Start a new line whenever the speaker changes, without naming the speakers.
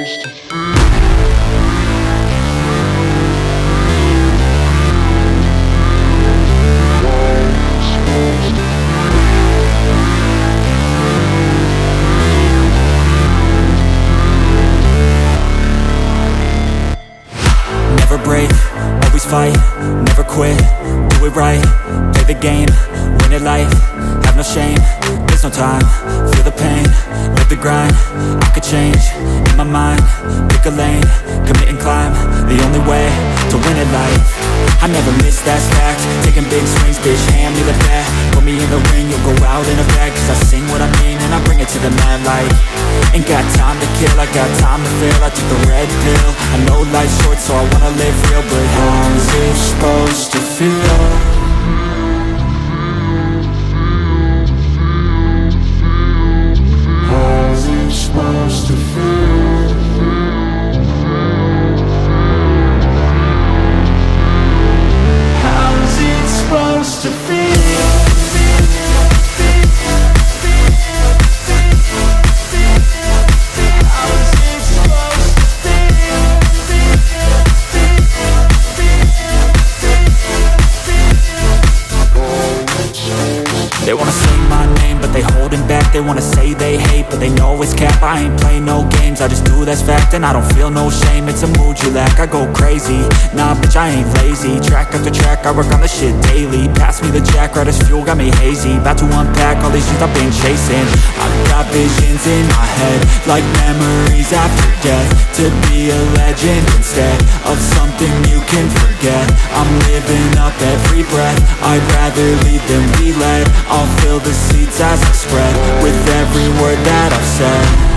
Never break, always fight, never quit, do it right, play the game, win it life, have no shame, there's no time, feel the pain, live the grind, I could change, in my mind, pick a lane, commit and climb, the only way to win it life, I never miss, that's fact, taking big swings, bitch, hand me the bat, put me in the ring, you'll go out in a bag, cause I sing what I mean and I bring it to the mad light, ain't got time to kill, I got time to feel, I took the red pill, I know life's short so I wanna live real, but how's it supposed to feel? How's it supposed to feel? How's it supposed to feel? They wanna say my name, but they holding back. They wanna say they hate, but they know it's cap. I ain't play no games, I just do that's fact. And I don't feel no shame, it's a mood you lack. I go crazy, nah bitch I ain't lazy. Track after track, I work on this shit daily. Pass me the jack, right as fuel, got me hazy. About to unpack all these things I've been chasing. I've got visions in my head, like memories after death. To be a legend instead of something you can forget. I'm living up every breath, I'd rather lead than be led. I'll fill the seats as I spread with every word that I've said.